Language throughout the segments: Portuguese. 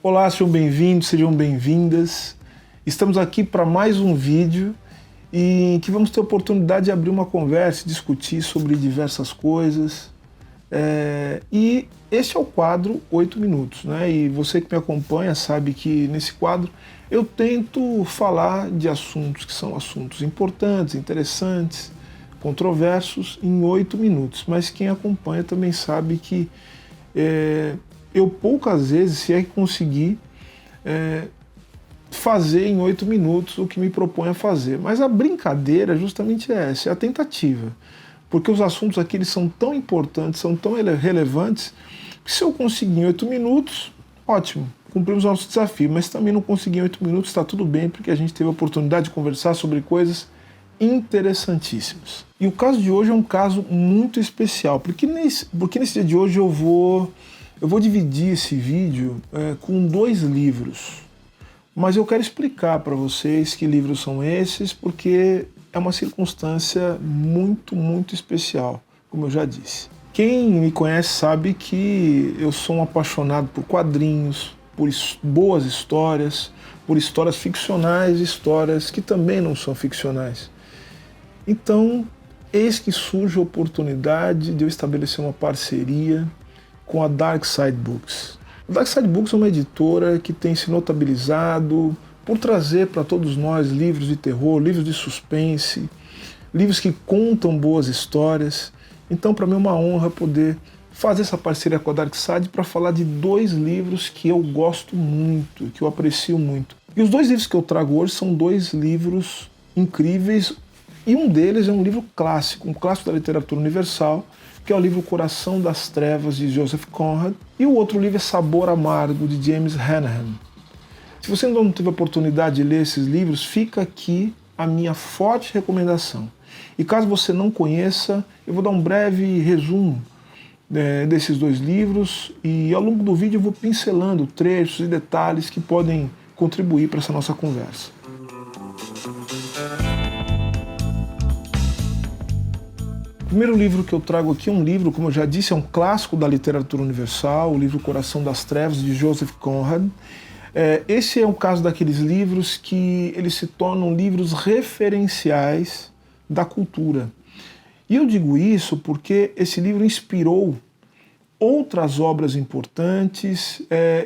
Olá, sejam bem-vindos, sejam bem-vindas. Estamos aqui para mais um vídeo em que vamos ter a oportunidade de abrir uma conversa, discutir sobre diversas coisas. E este é o quadro 8 minutos, né? E você que me acompanha sabe que nesse quadro eu tento falar de assuntos que são assuntos importantes, interessantes, controversos em 8 minutos. Mas quem acompanha também sabe que eu poucas vezes, se é que conseguir, fazer em 8 minutos o que me proponho a fazer. Mas a brincadeira justamente é essa, é a tentativa. Porque os assuntos aqui eles são tão importantes, são tão relevantes, que se eu conseguir em 8 minutos, ótimo, cumprimos o nosso desafio. Mas se também não conseguir em 8 minutos, está tudo bem, porque a gente teve a oportunidade de conversar sobre coisas interessantíssimas. E o caso de hoje é um caso muito especial, porque nesse dia de hoje eu vou dividir esse vídeo com 2 livros. Mas eu quero explicar para vocês que livros são esses, porque é uma circunstância muito, muito especial, como eu já disse. Quem me conhece sabe que eu sou um apaixonado por quadrinhos, por boas histórias, por histórias ficcionais e histórias que também não são ficcionais. Então, eis que surge a oportunidade de eu estabelecer uma parceria com a Dark Side Books. A Dark Side Books é uma editora que tem se notabilizado por trazer para todos nós livros de terror, livros de suspense, livros que contam boas histórias. Então, para mim é uma honra poder fazer essa parceria com a Dark Side para falar de 2 livros que eu gosto muito, que eu aprecio muito. E os 2 livros que eu trago hoje são 2 livros incríveis, e um deles é um livro clássico, um clássico da literatura universal, que é o livro Coração das Trevas, de Joseph Conrad, e o outro livro é Sabor Amargo, de James Hanahan. Se você ainda não teve a oportunidade de ler esses livros, fica aqui a minha forte recomendação. E caso você não conheça, eu vou dar um breve resumo desses 2 livros, e ao longo do vídeo eu vou pincelando trechos e detalhes que podem contribuir para essa nossa conversa. O primeiro livro que eu trago aqui é um livro, como eu já disse, é um clássico da literatura universal, o livro Coração das Trevas, de Joseph Conrad. Esse é um caso daqueles livros que eles se tornam livros referenciais da cultura. E eu digo isso porque esse livro inspirou outras obras importantes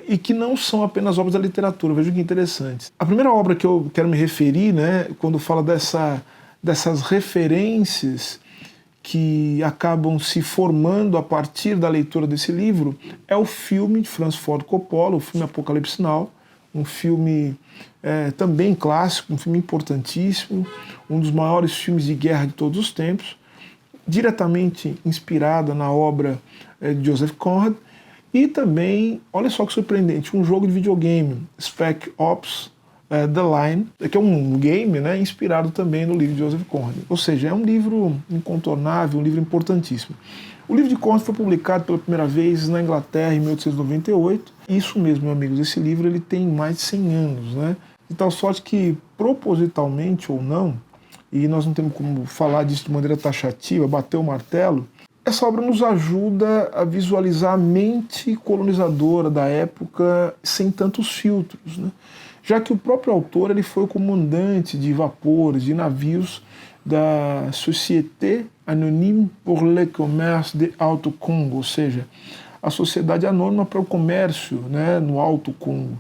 e que não são apenas obras da literatura. Veja que interessante. A primeira obra que eu quero me referir, né, quando falo dessas referências que acabam se formando a partir da leitura desse livro, é o filme de Francis Ford Coppola, o filme Apocalipse Now, um filme também clássico, um filme importantíssimo, um dos maiores filmes de guerra de todos os tempos, diretamente inspirada na obra de Joseph Conrad, e também, olha só que surpreendente, um jogo de videogame, Spec Ops The Line, que é um game, né, inspirado também no livro de Joseph Conrad. Ou seja, é um livro incontornável, um livro importantíssimo. O livro de Conrad foi publicado pela primeira vez na Inglaterra em 1898. Isso mesmo, meus amigos, esse livro ele tem mais de 100 anos, né? De tal sorte que, propositalmente ou não, e nós não temos como falar disso de maneira taxativa, bater o martelo, essa obra nos ajuda a visualizar a mente colonizadora da época sem tantos filtros, né? Já que o próprio autor ele foi o comandante de vapores, de navios da Société Anonyme pour le Commerce de Alto Congo, ou seja, a Sociedade Anônima para o Comércio, né, no Alto Congo.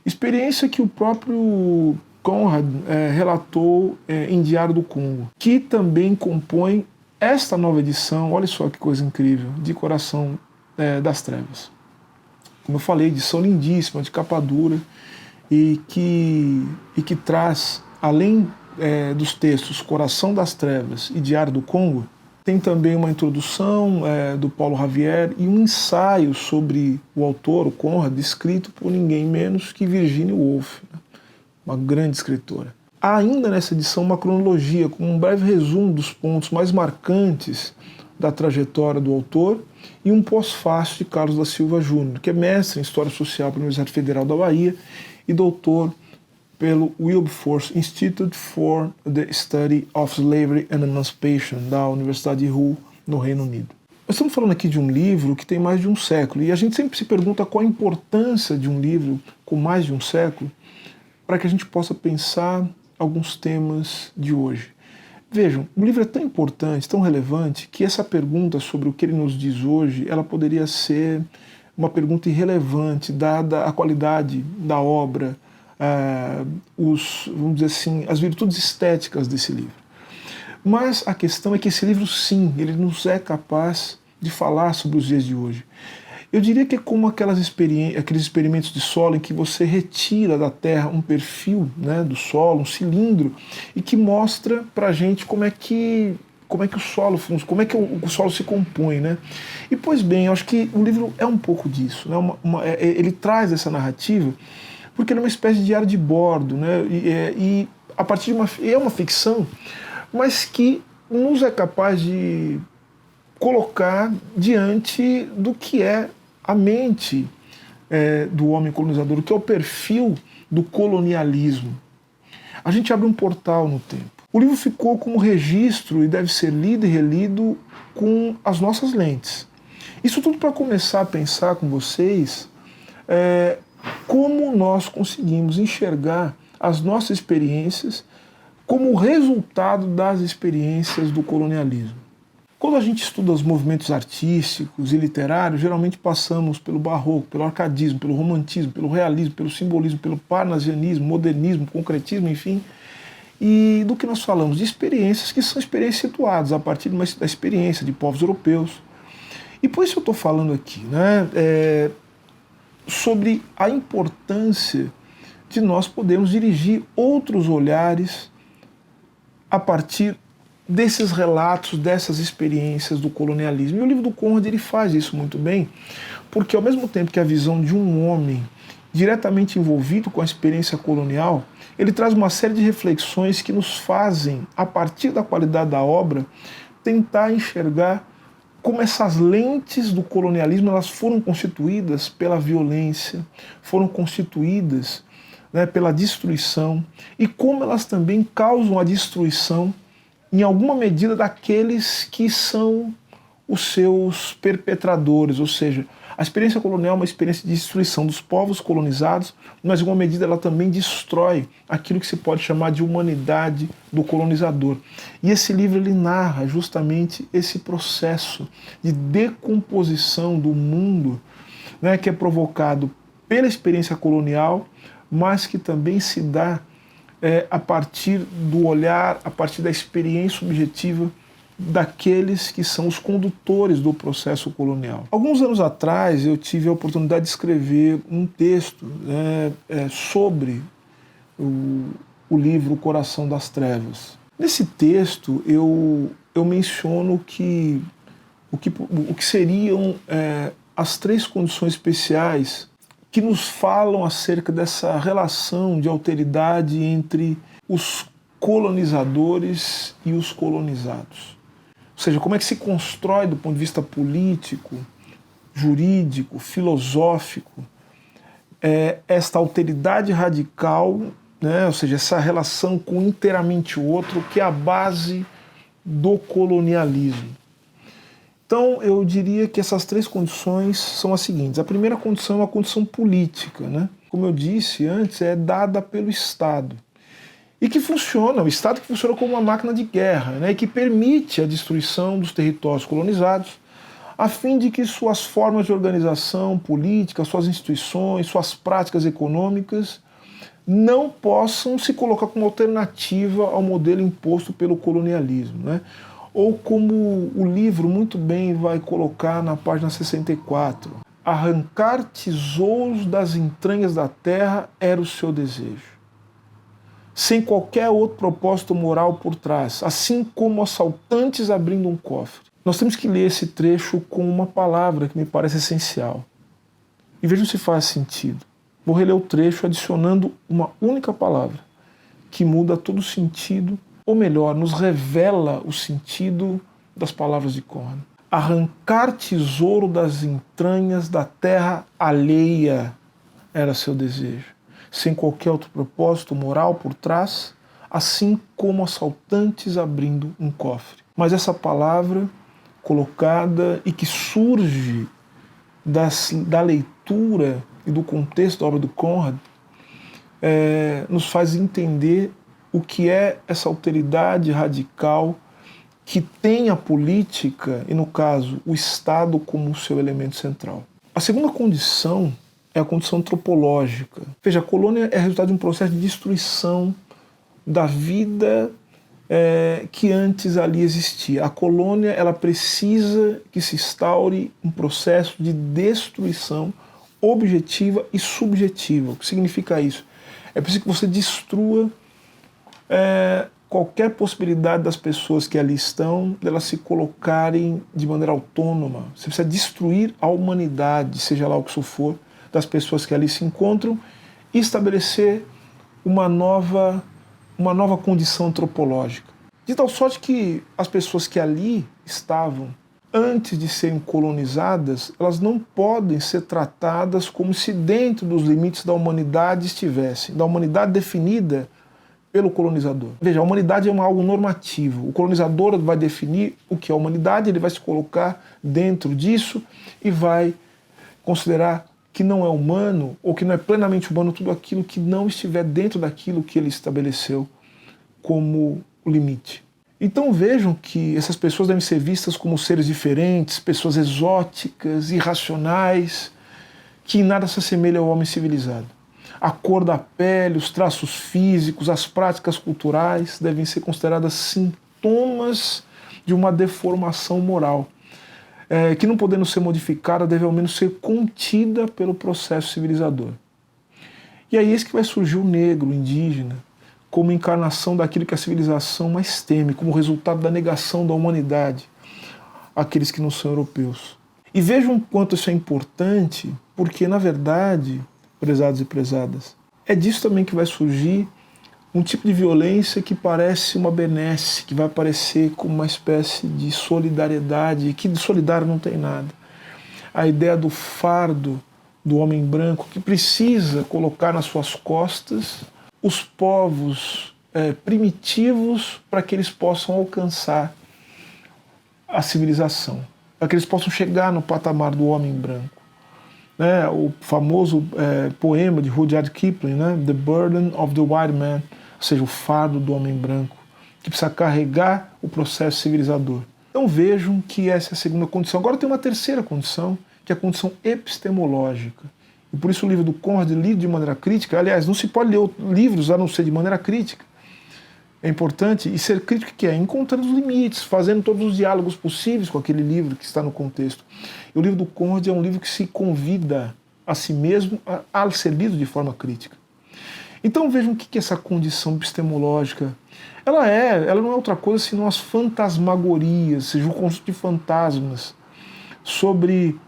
Experiência que o próprio Conrad relatou em Diário do Congo, que também compõe esta nova edição, olha só que coisa incrível, de Coração das Trevas. Como eu falei, edição lindíssima, de capa dura, e que traz, além dos textos Coração das Trevas e Diário do Congo, tem também uma introdução do Paulo Javier e um ensaio sobre o autor, o Conrad, escrito por ninguém menos que Virginia Woolf, né? Uma grande escritora. Há ainda nessa edição uma cronologia com um breve resumo dos pontos mais marcantes da trajetória do autor e um pós-fácil de Carlos da Silva Júnior, que é mestre em História Social pela Universidade Federal da Bahia e doutor pelo Wilberforce Institute for the Study of Slavery and Emancipation, da Universidade de Hull, no Reino Unido. Nós estamos falando aqui de um livro que tem mais de um século, e a gente sempre se pergunta qual a importância de um livro com mais de um século para que a gente possa pensar alguns temas de hoje. Vejam, o livro é tão importante, tão relevante, que essa pergunta sobre o que ele nos diz hoje, ela poderia ser uma pergunta irrelevante, dada a qualidade da obra, vamos dizer assim, as virtudes estéticas desse livro. Mas a questão é que esse livro, sim, ele nos é capaz de falar sobre os dias de hoje. Eu diria que é como aqueles experimentos de solo em que você retira da terra um perfil, né, do solo, um cilindro, e que mostra pra gente como é que o solo funciona, como é que o solo se compõe, né? E pois bem, eu acho que o livro é um pouco disso, né? Ele traz essa narrativa porque ele é uma espécie de diário de bordo, né? E a partir de é uma ficção, mas que nos é capaz de colocar diante do que é a mente do homem colonizador, o que é o perfil do colonialismo. A gente abre um portal no tempo. O livro ficou como registro e deve ser lido e relido com as nossas lentes. Isso tudo para começar a pensar com vocês como nós conseguimos enxergar as nossas experiências como resultado das experiências do colonialismo. Quando a gente estuda os movimentos artísticos e literários, geralmente passamos pelo barroco, pelo arcadismo, pelo romantismo, pelo realismo, pelo simbolismo, pelo parnasianismo, modernismo, concretismo, enfim. E do que nós falamos? De experiências que são experiências situadas a partir da experiência de povos europeus. E por isso eu estou falando aqui, né, sobre a importância de nós podermos dirigir outros olhares a partir desses relatos, dessas experiências do colonialismo. E o livro do Conrad ele faz isso muito bem, porque ao mesmo tempo que a visão de um homem diretamente envolvido com a experiência colonial, ele traz uma série de reflexões que nos fazem, a partir da qualidade da obra, tentar enxergar como essas lentes do colonialismo elas foram constituídas pela violência, foram constituídas, né, pela destruição, e como elas também causam a destruição em alguma medida daqueles que são os seus perpetradores, ou seja, a experiência colonial é uma experiência de destruição dos povos colonizados, mas em alguma medida ela também destrói aquilo que se pode chamar de humanidade do colonizador. E esse livro ele narra justamente esse processo de decomposição do mundo, né, que é provocado pela experiência colonial, mas que também se dá a partir do olhar, a partir da experiência subjetiva daqueles que são os condutores do processo colonial. Alguns anos atrás eu tive a oportunidade de escrever um texto sobre o livro O Coração das Trevas. Nesse texto eu menciono o que seriam as três condições especiais que nos falam acerca dessa relação de alteridade entre os colonizadores e os colonizados. Ou seja, como é que se constrói do ponto de vista político, jurídico, filosófico, esta alteridade radical, né, ou seja, essa relação com inteiramente o outro, que é a base do colonialismo. Então, eu diria que essas três condições são as seguintes. A primeira condição é uma condição política, né? Como eu disse antes, é dada pelo Estado. E que funciona, o Estado que funciona como uma máquina de guerra, né? E que permite a destruição dos territórios colonizados, a fim de que suas formas de organização política, suas instituições, suas práticas econômicas não possam se colocar como alternativa ao modelo imposto pelo colonialismo, né? Ou como o livro muito bem vai colocar na página 64, arrancar tesouros das entranhas da terra era o seu desejo, sem qualquer outro propósito moral por trás, assim como assaltantes abrindo um cofre. Nós temos que ler esse trecho com uma palavra que me parece essencial. E vejam se faz sentido. Vou reler o trecho adicionando uma única palavra, que muda todo o sentido, ou melhor, nos revela o sentido das palavras de Conrad. Arrancar tesouro das entranhas da terra alheia era seu desejo, sem qualquer outro propósito moral por trás, assim como assaltantes abrindo um cofre. Mas essa palavra colocada e que surge da leitura e do contexto da obra do Conrad, nos faz entender o que é essa alteridade radical que tem a política, e no caso, o Estado como seu elemento central. A segunda condição é a condição antropológica. Veja, a colônia é resultado de um processo de destruição da vida que antes ali existia. A colônia, ela precisa que se instaure um processo de destruição objetiva e subjetiva. O que significa isso? É preciso que você destrua qualquer possibilidade das pessoas que ali estão, delas se colocarem de maneira autônoma. Você precisa destruir a humanidade, seja lá o que isso for, das pessoas que ali se encontram, e estabelecer uma nova condição antropológica. De tal sorte que as pessoas que ali estavam, antes de serem colonizadas, elas não podem ser tratadas como se dentro dos limites da humanidade estivessem, da humanidade definida pelo colonizador. Veja, a humanidade é algo normativo. O colonizador vai definir o que é a humanidade, ele vai se colocar dentro disso e vai considerar que não é humano, ou que não é plenamente humano, tudo aquilo que não estiver dentro daquilo que ele estabeleceu como o limite. Então vejam que essas pessoas devem ser vistas como seres diferentes, pessoas exóticas, irracionais, que em nada se assemelham ao homem civilizado. A cor da pele, os traços físicos, as práticas culturais devem ser consideradas sintomas de uma deformação moral, que não podendo ser modificada, deve ao menos ser contida pelo processo civilizador. E aí que vai surgir o negro, o indígena, como encarnação daquilo que a civilização mais teme, como resultado da negação da humanidade àqueles que não são europeus. E vejam quanto isso é importante, porque, na verdade, prezados e prezadas, é disso também que vai surgir um tipo de violência que parece uma benesse, que vai aparecer como uma espécie de solidariedade, que de solidário não tem nada. A ideia do fardo do homem branco que precisa colocar nas suas costas os povos primitivos para que eles possam alcançar a civilização, para que eles possam chegar no patamar do homem branco. O famoso poema de Rudyard Kipling, The Burden of the White Man, ou seja, o fardo do homem branco, que precisa carregar o processo civilizador. Então vejam que essa é a segunda condição. Agora tem uma terceira condição, que é a condição epistemológica. E por isso o livro do Conrad, lido de maneira crítica, aliás, não se pode ler livros a não ser de maneira crítica. É importante, e ser crítico que é encontrando os limites, fazendo todos os diálogos possíveis com aquele livro que está no contexto. E o livro do Conrad é um livro que se convida a si mesmo a ser lido de forma crítica. Então vejam o que é essa condição epistemológica. Ela não é outra coisa senão as fantasmagorias, ou seja, o conjunto de fantasmas sobre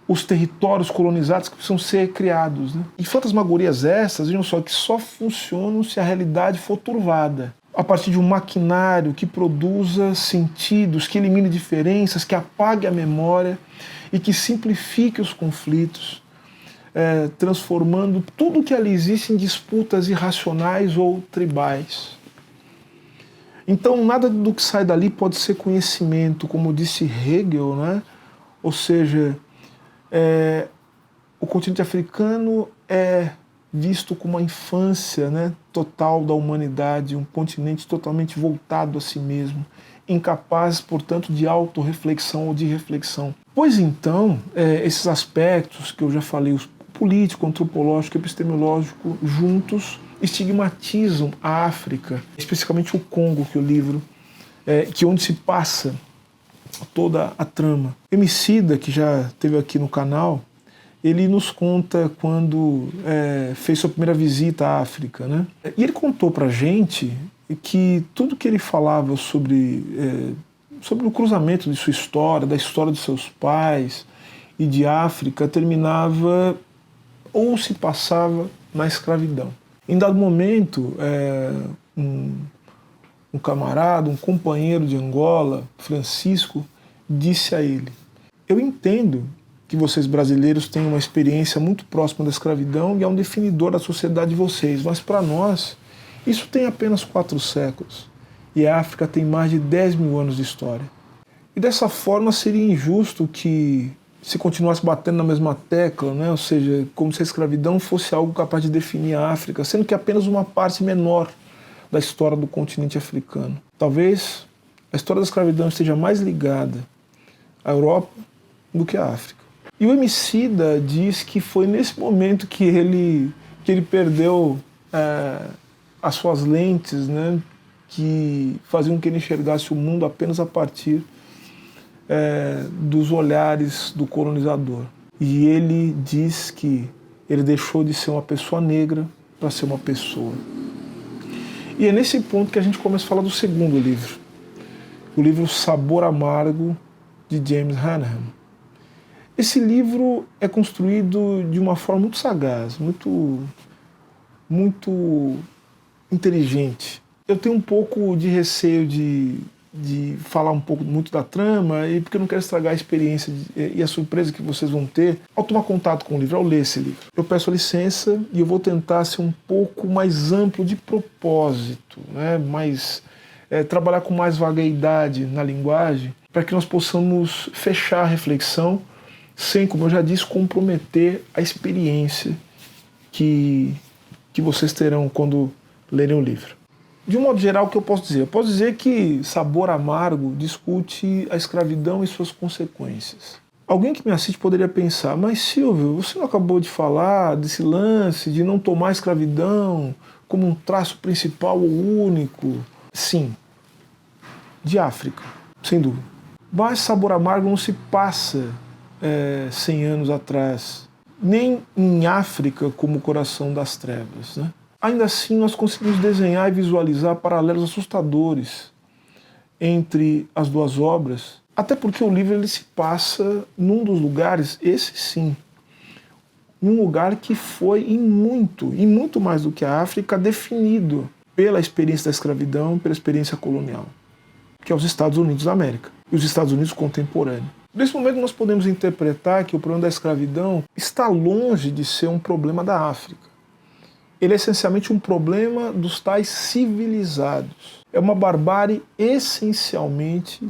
os territórios colonizados que precisam ser criados. E fantasmagorias essas, vejam só, que só funcionam se a realidade for turvada, a partir de um maquinário que produza sentidos, que elimine diferenças, que apague a memória e que simplifique os conflitos, transformando tudo que ali existe em disputas irracionais ou tribais. Então nada do que sai dali pode ser conhecimento, como disse Hegel, Ou seja, o continente africano é visto como uma infância total da humanidade, um continente totalmente voltado a si mesmo, incapaz, portanto, de autorreflexão ou de reflexão. Pois então, esses aspectos que eu já falei, os político, antropológico e epistemológico, juntos, estigmatizam a África, especificamente o Congo, que o livro, que é onde se passa toda a trama. Emicida, que já esteve aqui no canal, ele nos conta quando fez sua primeira visita à África, E ele contou pra gente que tudo que ele falava sobre o cruzamento de sua história, da história de seus pais e de África, terminava ou se passava na escravidão. Em dado momento, um camarada, um companheiro de Angola, Francisco, disse a ele: eu entendo que vocês brasileiros têm uma experiência muito próxima da escravidão e é um definidor da sociedade de vocês, mas para nós isso tem apenas 4 séculos e a África tem mais de 10 mil anos de história. E dessa forma seria injusto que se continuasse batendo na mesma tecla, né? Ou seja, como se a escravidão fosse algo capaz de definir a África, sendo que é apenas uma parte menor da história do continente africano. Talvez a história da escravidão esteja mais ligada à Europa do que à África. E o Emicida diz que foi nesse momento que ele perdeu as suas lentes, né, que faziam que ele enxergasse o mundo apenas a partir dos olhares do colonizador. E ele diz que ele deixou de ser uma pessoa negra para ser uma pessoa. E é nesse ponto que a gente começa a falar do segundo livro, o livro Sabor Amargo, de James Hanahan. Esse livro é construído de uma forma muito sagaz, muito inteligente. Eu tenho um pouco de receio de falar um pouco muito da trama, e porque eu não quero estragar a experiência e a surpresa que vocês vão ter ao tomar contato com o livro, ao ler esse livro. Eu peço licença e eu vou tentar ser um pouco mais amplo de propósito, né? Trabalhar com mais vagueidade na linguagem, para que nós possamos fechar a reflexão sem, como eu já disse, comprometer a experiência que vocês terão quando lerem o livro. De um modo geral, o que eu posso dizer? Eu posso dizer que Sabor Amargo discute a escravidão e suas consequências. Alguém que me assiste poderia pensar, mas Silvio, você não acabou de falar desse lance de não tomar a escravidão como um traço principal ou único? Sim, de África, sem dúvida. Mas Sabor Amargo não se passa 100 anos atrás, nem em África como o coração das trevas, né? Ainda assim, nós conseguimos desenhar e visualizar paralelos assustadores entre as duas obras, até porque o livro ele se passa num dos lugares, esse sim, num lugar que foi em muito mais do que a África, definido pela experiência da escravidão, pela experiência colonial, que é os Estados Unidos da América, e os Estados Unidos contemporâneos. Nesse momento nós podemos interpretar que o problema da escravidão está longe de ser um problema da África. Ele é essencialmente um problema dos tais civilizados. É uma barbárie essencialmente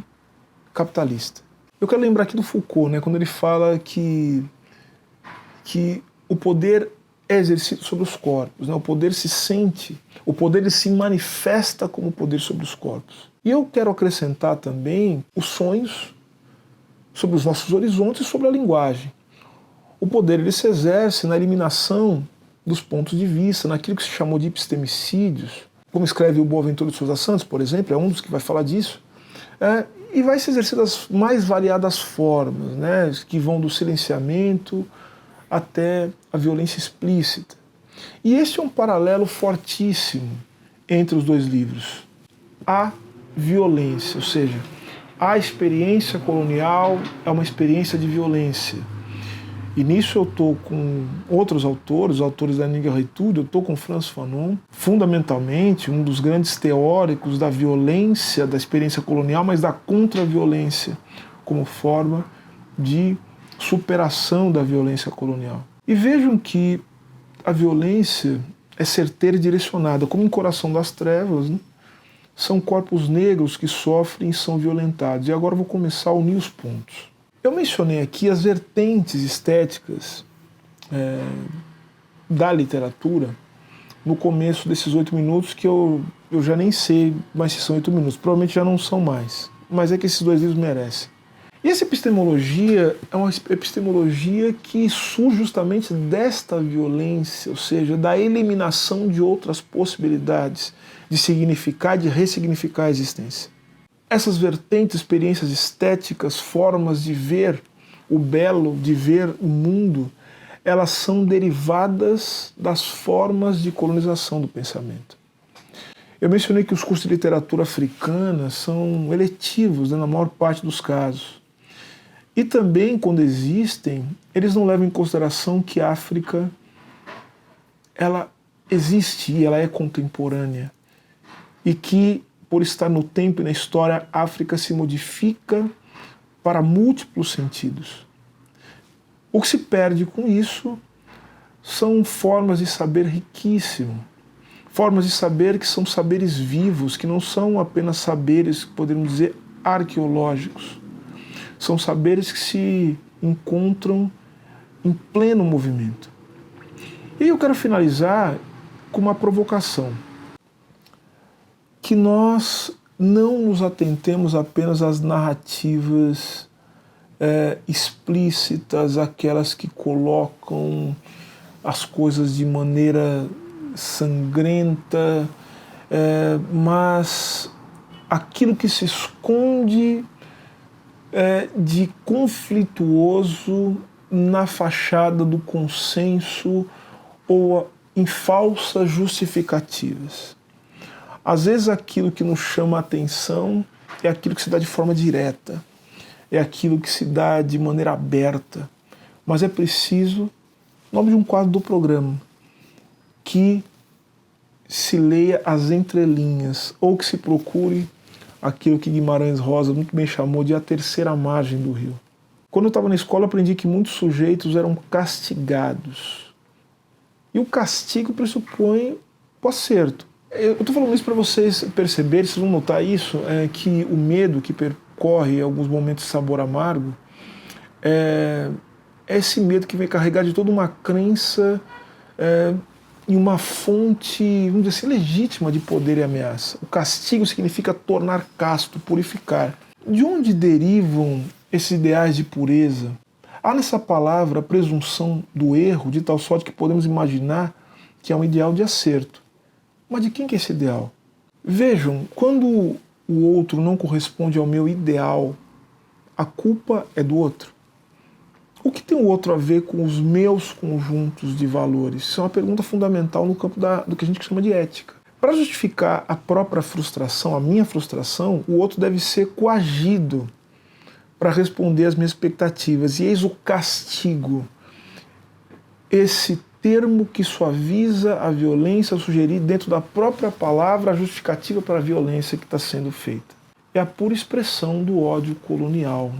capitalista. Eu quero lembrar aqui do Foucault, né, quando ele fala que o poder é exercido sobre os corpos, né, o poder ele se manifesta como poder sobre os corpos. E eu quero acrescentar também os sonhos sobre os nossos horizontes e sobre a linguagem. O poder ele se exerce na eliminação dos pontos de vista, naquilo que se chamou de epistemicídios, como escreve o Boaventura de Sousa Santos, por exemplo, é um dos que vai falar disso, e vai se exercer das mais variadas formas, né, que vão do silenciamento até a violência explícita. E esse é um paralelo fortíssimo entre os dois livros. A violência, ou seja, a experiência colonial é uma experiência de violência. E nisso eu estou com outros autores, os autores da Négritude, eu estou com Frantz Fanon, fundamentalmente um dos grandes teóricos da violência, da experiência colonial, mas da contra-violência, como forma de superação da violência colonial. E vejam que a violência é certeira e direcionada, como em Coração das Trevas, né? São corpos negros que sofrem e são violentados. E agora eu vou começar a unir os pontos. Eu mencionei aqui as vertentes estéticas da literatura no começo desses 8 minutos, que eu já nem sei mais se são 8 minutos, provavelmente já não são mais, mas é que esses dois livros merecem. E essa epistemologia é uma epistemologia que surge justamente desta violência, ou seja, da eliminação de outras possibilidades de significar, de ressignificar a existência. Essas vertentes, experiências estéticas, formas de ver o belo, de ver o mundo, elas são derivadas das formas de colonização do pensamento. Eu mencionei que os cursos de literatura africana são eletivos, né, na maior parte dos casos. E também, quando existem, eles não levam em consideração que a África ela existe e ela é contemporânea. E que, por estar no tempo e na história, a África se modifica para múltiplos sentidos. O que se perde com isso são formas de saber riquíssimo, formas de saber que são saberes vivos, que não são apenas saberes, poderíamos dizer, arqueológicos. São saberes que se encontram em pleno movimento. E eu quero finalizar com uma provocação. Que nós não nos atentemos apenas às narrativas explícitas, aquelas que colocam as coisas de maneira sangrenta, mas aquilo que se esconde de conflituoso na fachada do consenso ou em falsas justificativas. Às vezes aquilo que nos chama a atenção é aquilo que se dá de forma direta, é aquilo que se dá de maneira aberta, mas é preciso, no nome de um quadro do programa, que se leia as entrelinhas, ou que se procure aquilo que Guimarães Rosa muito bem chamou de a terceira margem do rio. Quando eu estava na escola, aprendi que muitos sujeitos eram castigados. E o castigo pressupõe o acerto. Eu estou falando isso para vocês perceberem, vocês vão notar isso, que o medo que percorre alguns momentos de sabor amargo é esse medo que vem carregar de toda uma crença em uma fonte, vamos dizer assim, legítima de poder e ameaça. O castigo significa tornar casto, purificar. De onde derivam esses ideais de pureza? Há nessa palavra a presunção do erro, de tal sorte que podemos imaginar que é um ideal de acerto. Mas de quem que é esse ideal? Vejam, quando o outro não corresponde ao meu ideal, a culpa é do outro. O que tem o outro a ver com os meus conjuntos de valores? Isso é uma pergunta fundamental no campo do que a gente chama de ética. Para justificar a própria frustração, a minha frustração, o outro deve ser coagido para responder às minhas expectativas. E eis o castigo. Esse termo que suaviza a violência, sugerir dentro da própria palavra a justificativa para a violência que está sendo feita. É a pura expressão do ódio colonial.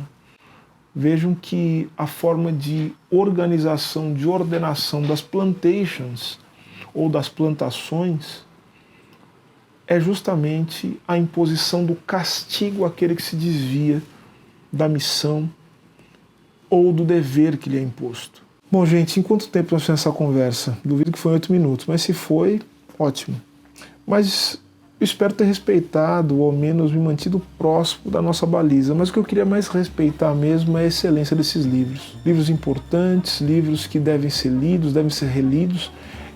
Vejam que a forma de organização, de ordenação das plantations ou das plantações é justamente a imposição do castigo àquele que se desvia da missão ou do dever que lhe é imposto. Bom, gente, em quanto tempo nós tivemos essa conversa? Duvido que foi 8 minutos, mas se foi, ótimo. Mas eu espero ter respeitado, ou ao menos me mantido próximo da nossa baliza. Mas o que eu queria mais respeitar mesmo é a excelência desses livros. Livros importantes, livros que devem ser lidos, devem ser relidos.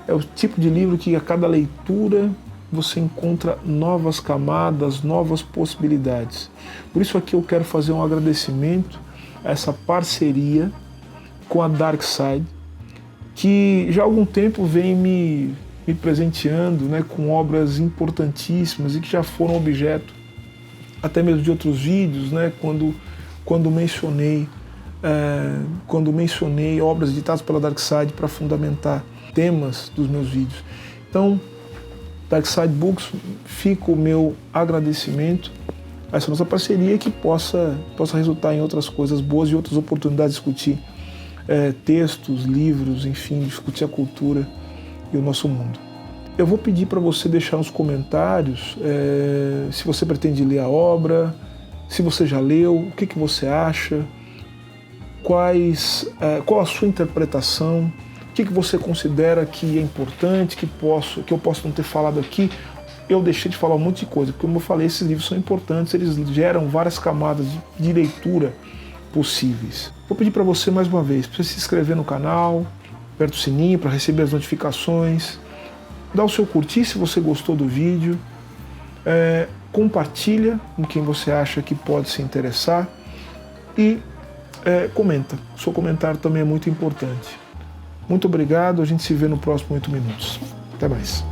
É o tipo de livro que a cada leitura você encontra novas camadas, novas possibilidades. Por isso aqui eu quero fazer um agradecimento a essa parceria com a Dark Side, que já há algum tempo vem me presenteando, né, com obras importantíssimas e que já foram objeto até mesmo de outros vídeos, né, quando mencionei obras editadas pela Dark Side para fundamentar temas dos meus vídeos. Então, Dark Side Books, fica o meu agradecimento a essa nossa parceria que possa resultar em outras coisas boas e outras oportunidades de discutir textos, livros, enfim, discutir a cultura e o nosso mundo. Eu vou pedir para você deixar nos comentários se você pretende ler a obra, se você já leu, o que você acha, qual a sua interpretação, o que você considera que é importante, que eu posso não ter falado aqui. Eu deixei de falar um monte de coisa, porque como eu falei, esses livros são importantes, eles geram várias camadas de leitura possíveis. Vou pedir para você mais uma vez, para você se inscrever no canal, aperta o sininho para receber as notificações, dá o seu curtir se você gostou do vídeo, compartilha com quem você acha que pode se interessar e comenta. O seu comentário também é muito importante. Muito obrigado, a gente se vê no próximo 8 minutos. Até mais.